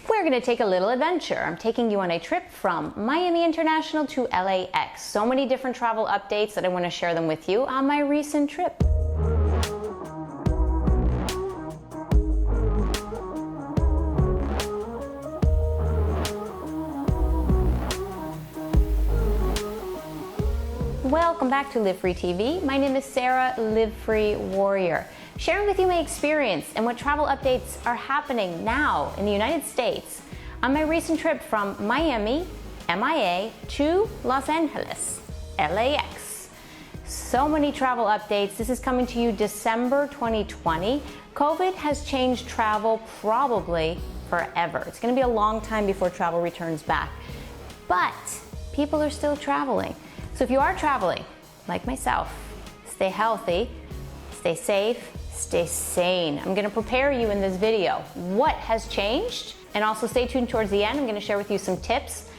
We're going to take a little adventure. I'm taking you on a trip from Miami International to LAX. So many different travel updates that I want to share them with you on my recent trip. Welcome back to Live Free TV. My name is Sarah, Live Free Warrior, sharing with you my experience and what travel updates are happening now in the United States on my recent trip from Miami, MIA, to Los Angeles, LAX. So many travel updates. This is coming to you December 2020. COVID has changed travel probably forever. It's going to be a long time before travel returns back, but people are still traveling. So if you are traveling, like myself, stay healthy, stay safe, stay sane. I'm gonna prepare you in this video what has changed, and also stay tuned towards the end. I'm gonna share with you some tips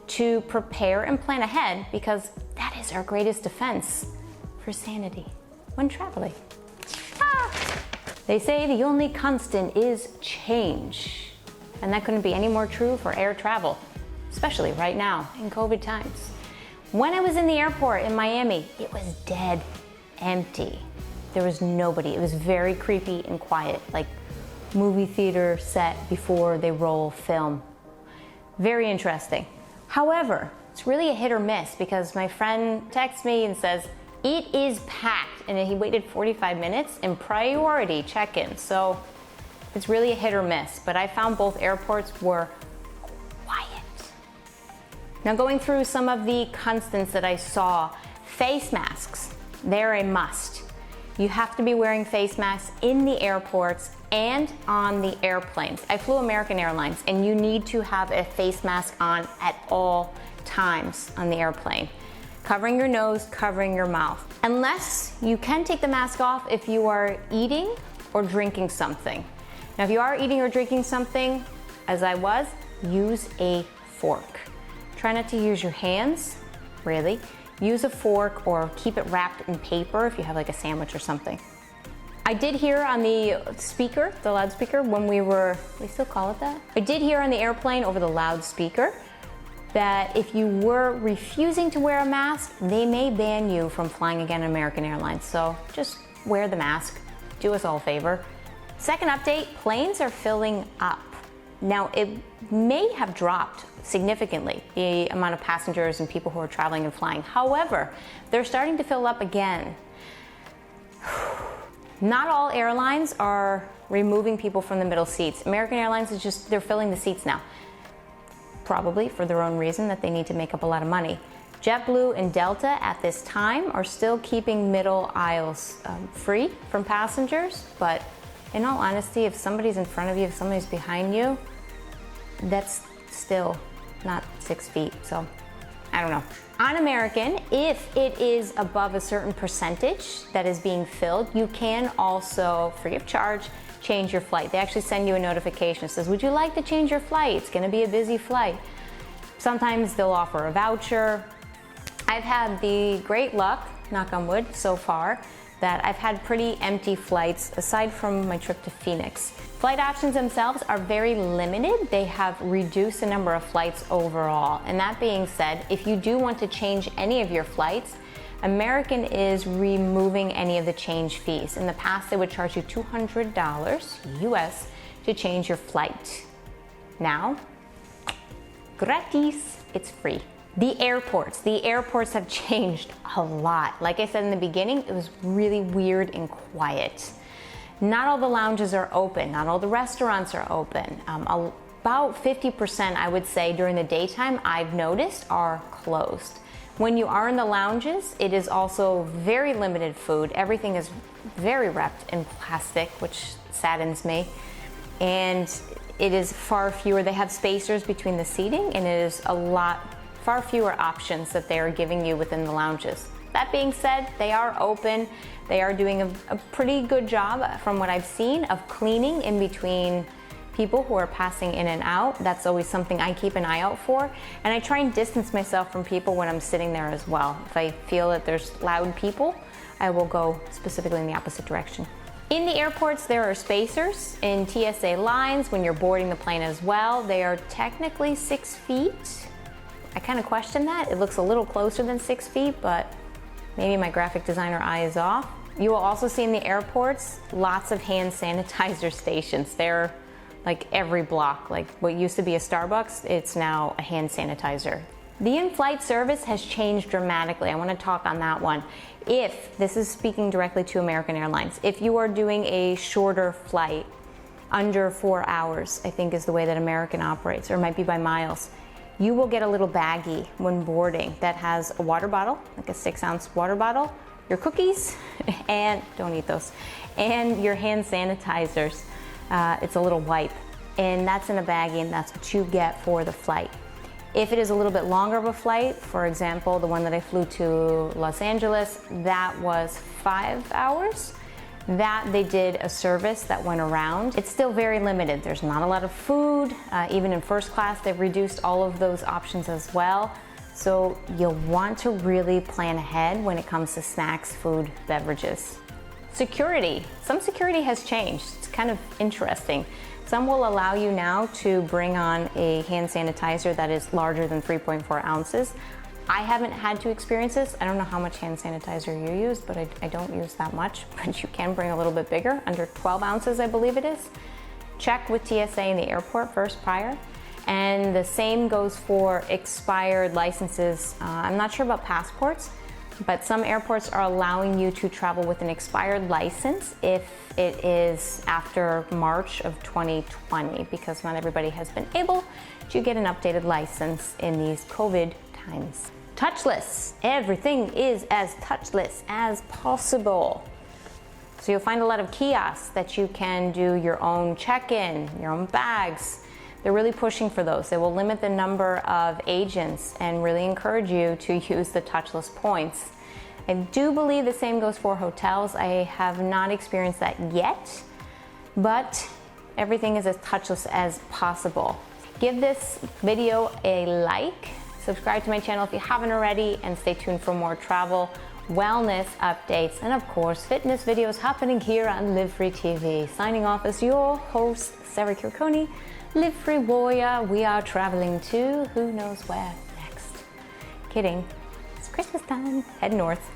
to prepare and plan ahead, because that is our greatest defense for sanity when traveling. They say the only constant is change, and that couldn't be any more true for air travel, especially right now in COVID times. When I was in the airport in Miami, it was dead empty. There was nobody. It was very creepy and quiet, like movie theater set before they roll film. Very interesting. However, it's really a hit or miss, because my friend texts me and says, it is packed, and he waited 45 minutes in priority check-in. So it's really a hit or miss, but I found both airports were quiet. Now, going through some of the constants that I saw, face masks, they're a must. You have to be wearing face masks in the airports and on the airplanes. I flew American Airlines, and you need to have a face mask on at all times on the airplane. Covering your nose, covering your mouth. Unless you can take the mask off if you are eating or drinking something. Now, if you are eating or drinking something, as I was, use a fork. Try not to use your hands, really. Use a fork or keep it wrapped in paper if you have like a sandwich or something. I did hear on the speaker, the loudspeaker, when they still call it that? I did hear on the airplane over the loudspeaker that if you were refusing to wear a mask, they may ban you from flying again on American Airlines. So just wear the mask. Do us all a favor. Second update, planes are filling up. Now, it may have dropped significantly, the amount of passengers and people who are traveling and flying. However, they're starting to fill up again. Not all airlines are removing people from the middle seats. American Airlines is just, they're filling the seats now. Probably for their own reason, that they need to make up a lot of money. JetBlue and Delta at this time are still keeping middle aisles free from passengers, but in all honesty, if somebody's in front of you, if somebody's behind you, that's still not 6 feet, so I don't know. On American, if it is above a certain percentage that is being filled, you can also, free of charge, change your flight. They actually send you a notification that says, would you like to change your flight? It's gonna be a busy flight. Sometimes they'll offer a voucher. I've had the great luck, knock on wood, so far, that I've had pretty empty flights aside from my trip to Phoenix. Flight options themselves are very limited. They have reduced the number of flights overall. And that being said, if you do want to change any of your flights, American is removing any of the change fees. In the past, they would charge you $200 US to change your flight. Now, gratis, it's free. The airports have changed a lot. Like I said in the beginning, it was really weird and quiet. Not all the lounges are open, not all the restaurants are open. About 50%, I would say, during the daytime, I've noticed, are closed. When you are in the lounges, it is also very limited food. Everything is very wrapped in plastic, which saddens me. And it is far fewer, they have spacers between the seating, and it is far fewer options that they are giving you within the lounges. That being said, they are open. They are doing a pretty good job, from what I've seen, of cleaning in between people who are passing in and out. That's always something I keep an eye out for. And I try and distance myself from people when I'm sitting there as well. If I feel that there's loud people, I will go specifically in the opposite direction. In the airports, there are spacers in TSA lines when you're boarding the plane as well. They are technically 6 feet. I kind of question that. It looks a little closer than 6 feet, but maybe my graphic designer eye is off. You will also see in the airports lots of hand sanitizer stations. They're like every block. Like what used to be a Starbucks, it's now a hand sanitizer. The in-flight service has changed dramatically. I want to talk on that one. This is speaking directly to American Airlines, if you are doing a shorter flight, under 4 hours, I think is the way that American operates, or it might be by miles, you will get a little baggie when boarding that has a water bottle, like a 6-ounce water bottle, your cookies, and don't eat those, and your hand sanitizers. It's a little wipe, and that's in a baggie, and that's what you get for the flight. If it is a little bit longer of a flight, for example, the one that I flew to Los Angeles, that was 5 hours. That they did a service that went around. It's still very limited. There's not a lot of food. Even in first class, they've reduced all of those options as well. So you'll want to really plan ahead when it comes to snacks, food, beverages. Security. Some security has changed. It's kind of interesting. Some will allow you now to bring on a hand sanitizer that is larger than 3.4 ounces. I haven't had to experience this. I don't know how much hand sanitizer you use, but I don't use that much. But you can bring a little bit bigger, under 12 ounces, I believe it is. Check with TSA in the airport first prior. And the same goes for expired licenses. I'm not sure about passports, but some airports are allowing you to travel with an expired license if it is after March of 2020, because not everybody has been able to get an updated license in these COVID times. Touchless. Everything is as touchless as possible. So you'll find a lot of kiosks that you can do your own check-in, your own bags. They're really pushing for those. They will limit the number of agents and really encourage you to use the touchless points. I do believe the same goes for hotels. I have not experienced that yet, but everything is as touchless as possible. Give this video a like, subscribe to my channel if you haven't already, and stay tuned for more travel, wellness updates, and of course, fitness videos happening here on Live Free TV. Signing off as your host, Sarah Kirkoni. Live Free Warrior. We are traveling to who knows where next. Kidding. It's Christmas time. Head north.